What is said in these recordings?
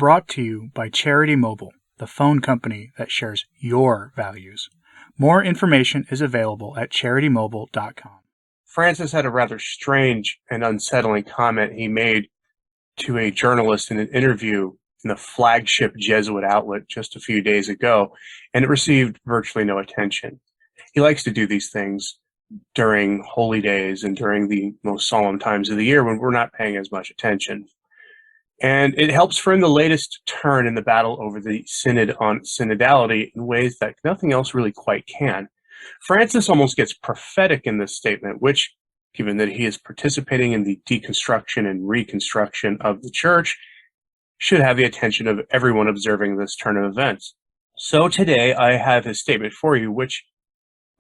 brought to you by Charity Mobile, the phone company that shares your values. More information is available at CharityMobile.com. Francis had a rather strange and unsettling comment he made to a journalist in an interview in the flagship Jesuit outlet just a few days ago, and it received virtually no attention. He likes to do these things during holy days and during the most solemn times of the year when we're not paying as much attention. And it helps frame the latest turn in the battle over the Synod on synodality in ways that nothing else really quite can. Francis almost gets prophetic in this statement, which, given that he is participating in the deconstruction and reconstruction of the church, should have the attention of everyone observing this turn of events. So today I have his statement for you, which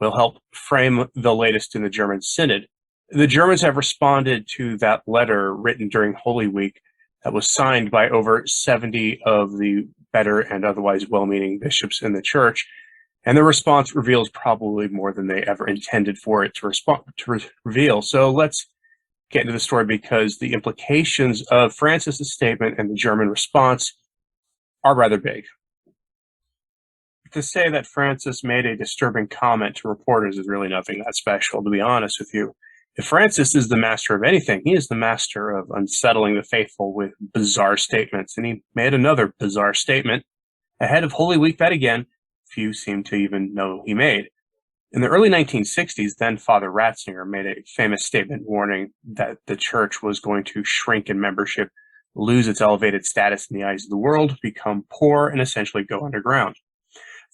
will help frame the latest in the German Synod. The Germans have responded to that letter written during Holy Week that was signed by over 70 of the better and otherwise well-meaning bishops in the church, and the response reveals probably more than they ever intended for it to reveal. So let's get into the story, because the implications of Francis's statement and the German response are rather big. To say that Francis made a disturbing comment to reporters is really nothing that special, to be honest with you. If Francis is the master of anything, he is the master of unsettling the faithful with bizarre statements, and he made another bizarre statement ahead of Holy Week that, again, few seem to even know he made. In the early 1960s, then Father Ratzinger made a famous statement warning that the church was going to shrink in membership, lose its elevated status in the eyes of the world, become poor, and essentially go underground.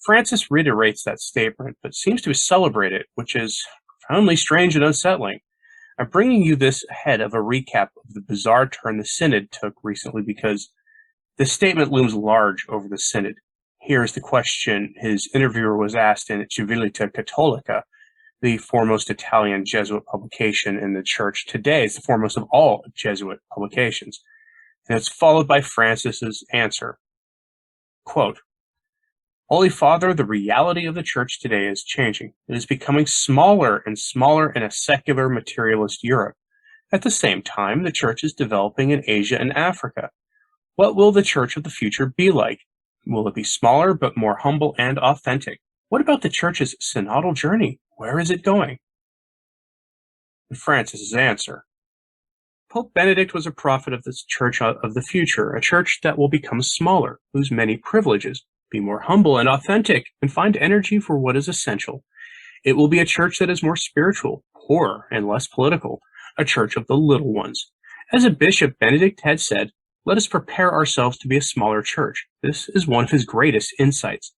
Francis reiterates that statement, but seems to celebrate it, which is profoundly strange and unsettling. I'm bringing you this ahead of a recap of the bizarre turn the Synod took recently, because this statement looms large over the Synod. Here's the question his interviewer was asked in Civiltà Cattolica, the foremost Italian Jesuit publication in the church today. It's the foremost of all Jesuit publications. And it's followed by Francis's answer. Quote, "Holy Father, the reality of the church today is changing. It is becoming smaller and smaller in a secular materialist Europe. At the same time, the church is developing in Asia and Africa. What will the church of the future be like? Will it be smaller but more humble and authentic? What about the church's synodal journey? Where is it going?" And Francis's answer. Pope Benedict was a prophet of this church of the future, a church that will become smaller, lose many privileges, be more humble and authentic, and find energy for what is essential. It will be a church that is more spiritual, poorer, and less political, a church of the little ones. As a bishop, Benedict had said, "Let us prepare ourselves to be a smaller church." This is one of his greatest insights.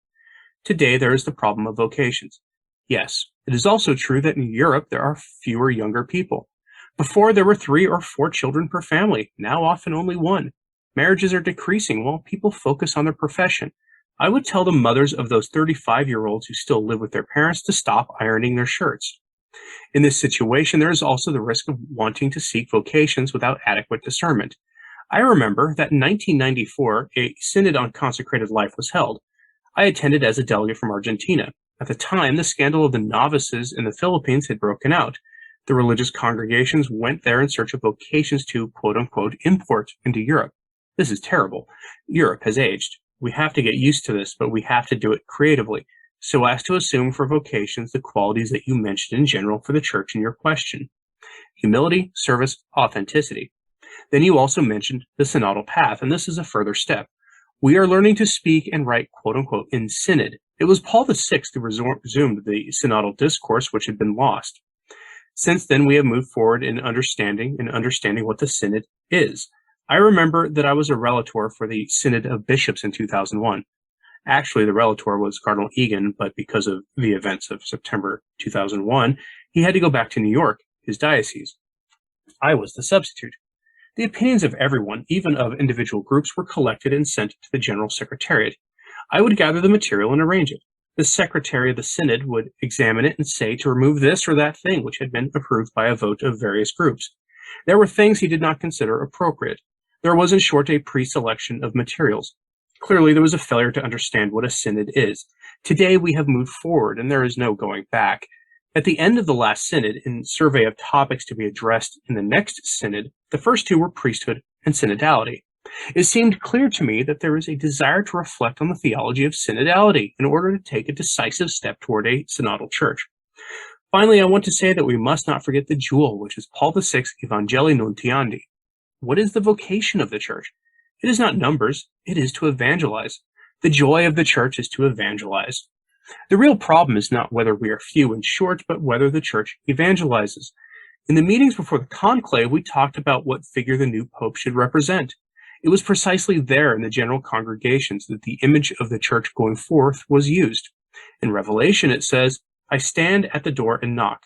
Today, there is the problem of vocations. Yes, it is also true that in Europe, there are fewer younger people. Before, there were 3 or 4 children per family, now often only 1. Marriages are decreasing while people focus on their profession. I would tell the mothers of those 35-year-olds who still live with their parents to stop ironing their shirts. In this situation, there is also the risk of wanting to seek vocations without adequate discernment. I remember that in 1994, a synod on consecrated life was held. I attended as a delegate from Argentina. At the time, the scandal of the novices in the Philippines had broken out. The religious congregations went there in search of vocations to, quote-unquote, import into Europe. This is terrible. Europe has aged. We have to get used to this, but we have to do it creatively, so as to assume for vocations the qualities that you mentioned in general for the church in your question. Humility, service, authenticity. Then you also mentioned the synodal path, and this is a further step. We are learning to speak and write, quote-unquote, in synod. It was Paul VI who resumed the synodal discourse, which had been lost. Since then, we have moved forward in understanding what the synod is. I remember that I was a relator for the Synod of Bishops in 2001. Actually, the relator was Cardinal Egan, but because of the events of September 2001, he had to go back to New York, his diocese. I was the substitute. The opinions of everyone, even of individual groups, were collected and sent to the General Secretariat. I would gather the material and arrange it. The Secretary of the Synod would examine it and say to remove this or that thing which had been approved by a vote of various groups. There were things he did not consider appropriate. There was, in short, a pre-selection of materials. Clearly, there was a failure to understand what a synod is. Today, we have moved forward, and there is no going back. At the end of the last synod, in survey of topics to be addressed in the next synod, the first 2 were priesthood and synodality. It seemed clear to me that there is a desire to reflect on the theology of synodality in order to take a decisive step toward a synodal church. Finally, I want to say that we must not forget the jewel, which is Paul VI's Evangelii Nuntiandi. What is the vocation of the church? It is not numbers, it is to evangelize. The joy of the church is to evangelize. The real problem is not whether we are few and short, but whether the church evangelizes. In the meetings before the conclave, we talked about what figure the new pope should represent. It was precisely there in the general congregations that the image of the church going forth was used. In Revelation, it says, "I stand at the door and knock."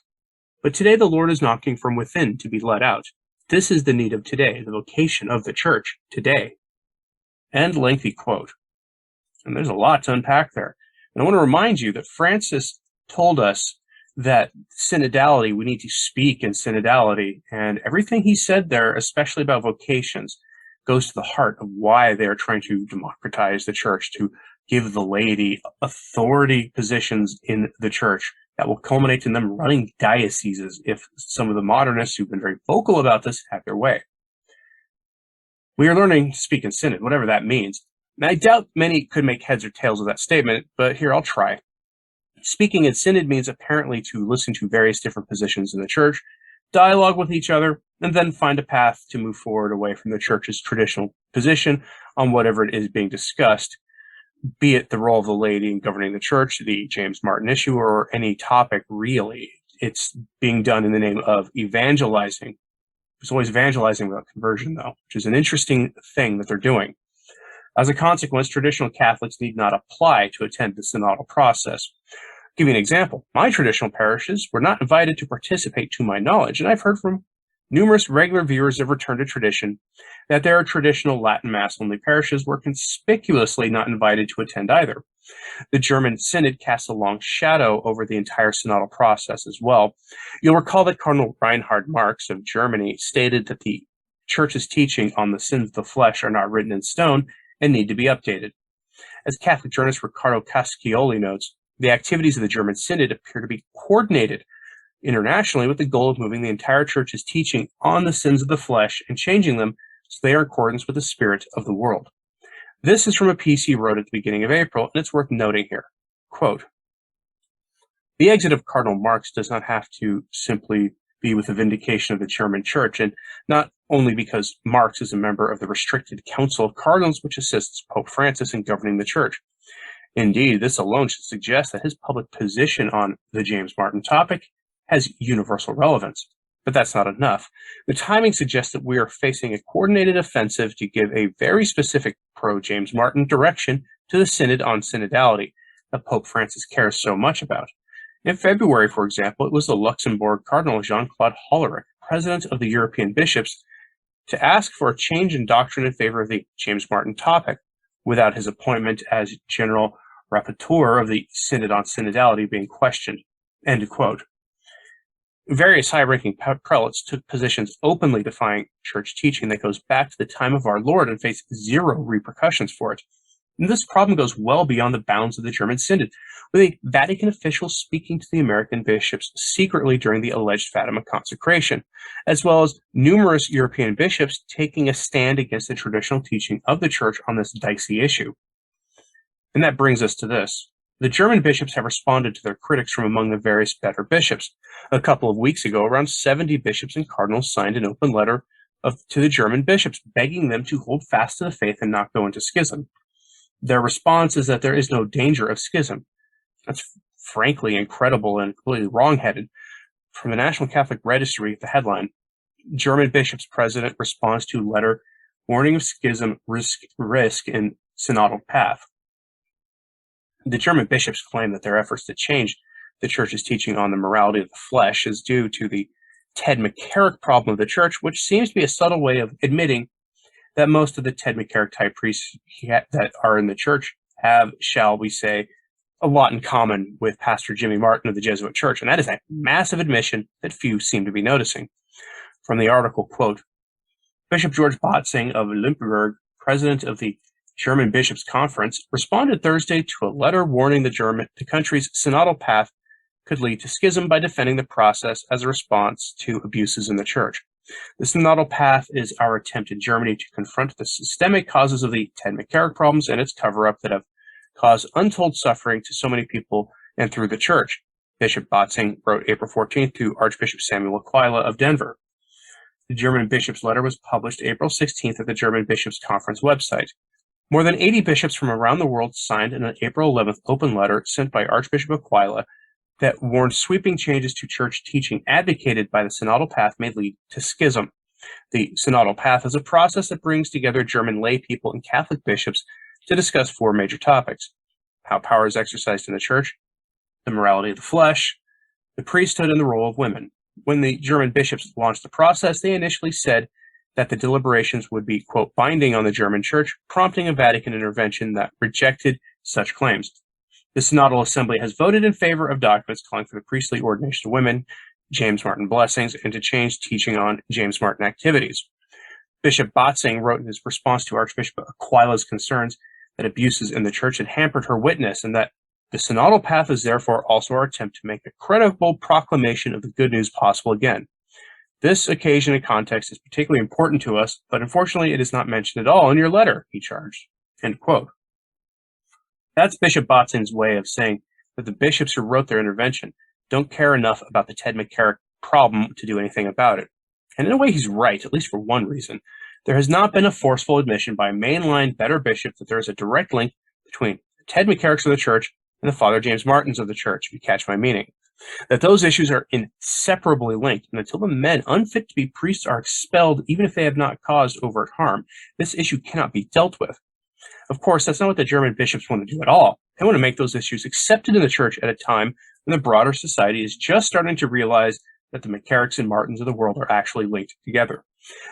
But today the Lord is knocking from within to be let out. This is the need of today, the vocation of the church today. End lengthy quote. And there's a lot to unpack there. And I want to remind you that Francis told us that synodality, we need to speak in synodality. And everything he said there, especially about vocations, goes to the heart of why they are trying to democratize the church, to give the laity authority positions in the church that will culminate in them running dioceses if some of the modernists who've been very vocal about this have their way. We are learning to speak in synod, whatever that means. And I doubt many could make heads or tails of that statement, but here I'll try. Speaking in synod means apparently to listen to various different positions in the church, dialogue with each other, and then find a path to move forward away from the church's traditional position on whatever it is being discussed, be it the role of the laity in governing the church, the James Martin issue, or any topic really. It's being done in the name of evangelizing. It's always evangelizing without conversion, though, which is an interesting thing that they're doing. As a consequence, traditional Catholics need not apply to attend the synodal process. I'll give you an example. My traditional parishes were not invited to participate to my knowledge, and I've heard from numerous regular viewers of Return to Tradition that there are traditional Latin Mass-only parishes were conspicuously not invited to attend either. The German Synod casts a long shadow over the entire synodal process as well. You'll recall that Cardinal Reinhard Marx of Germany stated that the Church's teaching on the sins of the flesh are not written in stone and need to be updated. As Catholic journalist Riccardo Cascioli notes, the activities of the German Synod appear to be coordinated internationally with the goal of moving the entire Church's teaching on the sins of the flesh and changing them so they are in accordance with the spirit of the world. This is from a piece he wrote at the beginning of April, and it's worth noting here. Quote, "The exit of Cardinal Marx does not have to simply be with the vindication of the German Church, and not only because Marx is a member of the restricted Council of Cardinals which assists Pope Francis in governing the Church. Indeed, this alone should suggest that his public position on the James Martin topic has universal relevance. But that's not enough. The timing suggests that we are facing a coordinated offensive to give a very specific pro-James Martin direction to the Synod on synodality that Pope Francis cares so much about. In February, for example, it was the Luxembourg Cardinal Jean-Claude Hollerich, president of the European bishops, to ask for a change in doctrine in favor of the James Martin topic, without his appointment as general rapporteur of the Synod on synodality being questioned." End quote. Various high-ranking prelates took positions openly defying church teaching that goes back to the time of our Lord and faced zero repercussions for it. And this problem goes well beyond the bounds of the German Synod, with a Vatican official speaking to the American bishops secretly during the alleged Fatima consecration, as well as numerous European bishops taking a stand against the traditional teaching of the Church on this dicey issue. And that brings us to this. The German bishops have responded to their critics from among the various better bishops. A couple of weeks ago, around 70 bishops and cardinals signed an open letter to the German bishops, begging them to hold fast to the faith and not go into schism. Their response is that there is no danger of schism. That's frankly incredible and completely wrong-headed. From the National Catholic Registry, the headline, "German Bishops President Responds to Letter Warning of Schism Risk in Synodal Path." The German bishops claim that their efforts to change the Church's teaching on the morality of the flesh is due to the Ted McCarrick problem of the Church, which seems to be a subtle way of admitting that most of the Ted McCarrick type priests that are in the Church have, shall we say, a lot in common with Pastor Jimmy Martin of the Jesuit Church, and that is a massive admission that few seem to be noticing. From the article, quote, "Bishop George Botzing of Limburg, president of the German Bishops' Conference, responded Thursday to a letter warning the country's synodal path could lead to schism by defending the process as a response to abuses in the Church. The synodal path is our attempt in Germany to confront the systemic causes of the Ted McCarrick problems and its cover-up that have caused untold suffering to so many people and through the church. Bishop Botzing wrote April 14th to Archbishop Samuel Aquila of Denver. The German bishop's letter was published April 16th at the German Bishops' Conference website. More than 80 bishops from around the world signed an April 11th open letter sent by Archbishop Aquila that warned sweeping changes to church teaching advocated by the synodal path may lead to schism. The synodal path is a process that brings together German lay people and Catholic bishops to discuss four major topics: how power is exercised in the church, the morality of the flesh, the priesthood, and the role of women. When the German bishops launched the process, they initially said that the deliberations would be, quote, binding on the German church, prompting a Vatican intervention that rejected such claims. The Synodal Assembly has voted in favor of documents calling for the priestly ordination of women, James Martin blessings, and to change teaching on James Martin activities. Bishop Botzing wrote in his response to Archbishop Aquila's concerns that abuses in the church had hampered her witness, and that the synodal path is therefore also our attempt to make a credible proclamation of the good news possible again. This occasion and context is particularly important to us, but unfortunately it is not mentioned at all in your letter, he charged. End quote. That's Bishop Botzing's way of saying that the bishops who wrote their intervention don't care enough about the Ted McCarrick problem to do anything about it. And in a way, he's right, at least for one reason. There has not been a forceful admission by a mainline better bishop that there is a direct link between the Ted McCarricks of the church and the Father James Martins of the church, if you catch my meaning. That those issues are inseparably linked, and until the men unfit to be priests are expelled, even if they have not caused overt harm, this issue cannot be dealt with. Of course, that's not what the German bishops want to do at all. They want to make those issues accepted in the church at a time when the broader society is just starting to realize that the McCarricks and Martins of the world are actually linked together.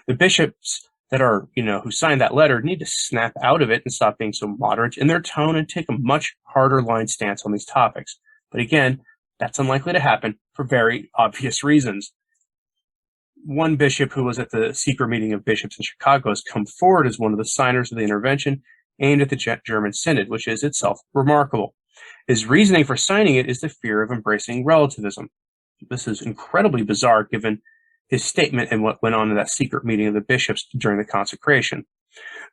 The bishops that are, who signed that letter need to snap out of it and stop being so moderate in their tone and take a much harder line stance on these topics. But again, that's unlikely to happen for very obvious reasons. One bishop who was at the secret meeting of bishops in Chicago has come forward as one of the signers of the intervention aimed at the German Synod, which is itself remarkable. His reasoning for signing it is the fear of embracing relativism. This is incredibly bizarre given his statement and what went on in that secret meeting of the bishops during the consecration.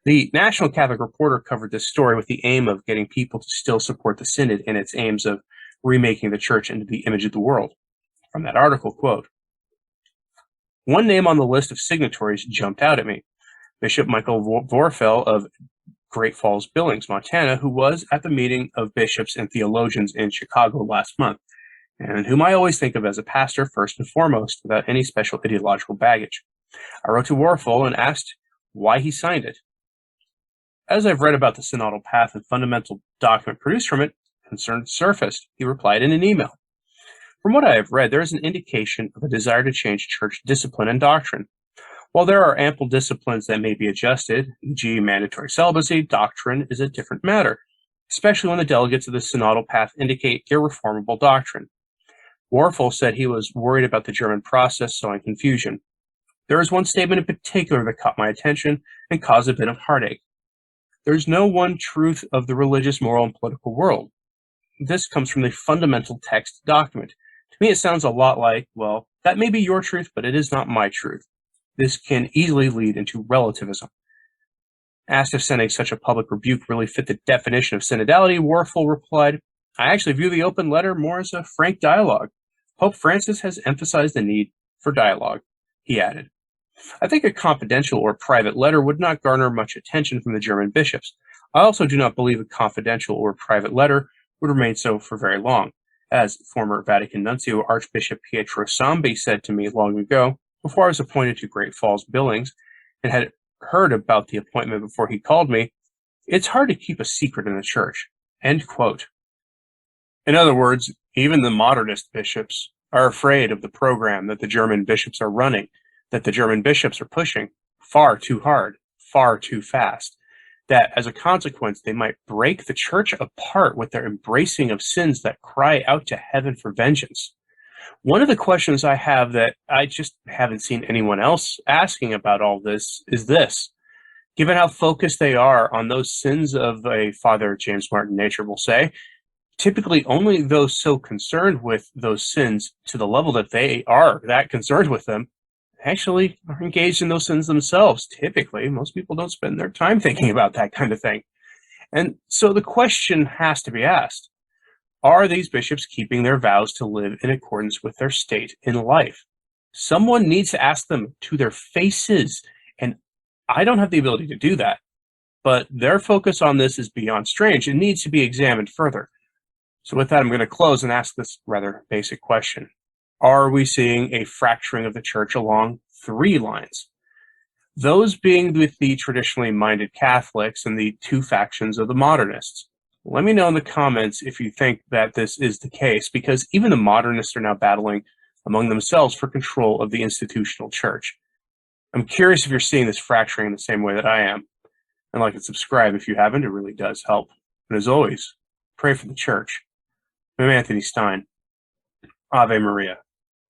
The National Catholic Reporter covered this story with the aim of getting people to still support the Synod in its aims of remaking the church into the image of the world. From that article, quote, one name on the list of signatories jumped out at me, Bishop Michael Vorfel of Great Falls, Billings, Montana, who was at the meeting of bishops and theologians in Chicago last month, and whom I always think of as a pastor first and foremost, without any special ideological baggage. I wrote to Warfel and asked why he signed it. As I've read about the synodal path and fundamental document produced from it, concerns surfaced, he replied in an email. From what I have read, there is an indication of a desire to change church discipline and doctrine. While there are ample disciplines that may be adjusted, e.g. mandatory celibacy, doctrine is a different matter, especially when the delegates of the synodal path indicate irreformable doctrine. Warfel said he was worried about the German process sowing confusion. There is one statement in particular that caught my attention and caused a bit of heartache. There is no one truth of the religious, moral, and political world. This comes from the fundamental text document. To me, it sounds a lot like, well, that may be your truth, but it is not my truth. This can easily lead into relativism. Asked if sending such a public rebuke really fit the definition of synodality, Warfel replied, I actually view the open letter more as a frank dialogue. Pope Francis has emphasized the need for dialogue, he added. I think a confidential or private letter would not garner much attention from the German bishops. I also do not believe a confidential or private letter would remain so for very long. As former Vatican Nuncio Archbishop Pietro Sambi said to me long ago, before I was appointed to Great Falls, Billings, and had heard about the appointment before he called me, it's hard to keep a secret in the church. End quote. In other words, even the modernist bishops are afraid of the program that the German bishops are running, that the German bishops are pushing far too hard, far too fast, that as a consequence they might break the church apart with their embracing of sins that cry out to heaven for vengeance. One of the questions I have that I just haven't seen anyone else asking about all this is this. Given how focused they are on those sins of a Father James Martin nature, will say, typically only those so concerned with those sins to the level that they are that concerned with them actually are engaged in those sins themselves. Typically, most people don't spend their time thinking about that kind of thing. And so the question has to be asked, are these bishops keeping their vows to live in accordance with their state in life? Someone needs to ask them to their faces, and I don't have the ability to do that. But their focus on this is beyond strange and needs to be examined further. So with that, I'm going to close and ask this rather basic question. Are we seeing a fracturing of the church along three lines? Those being with the traditionally minded Catholics and the two factions of the modernists. Let me know in the comments if you think that this is the case, because even the modernists are now battling among themselves for control of the institutional church. I'm curious if you're seeing this fracturing in the same way that I am. And like and subscribe if you haven't, it really does help. And as always, pray for the church. I'm Anthony Stine. Ave Maria.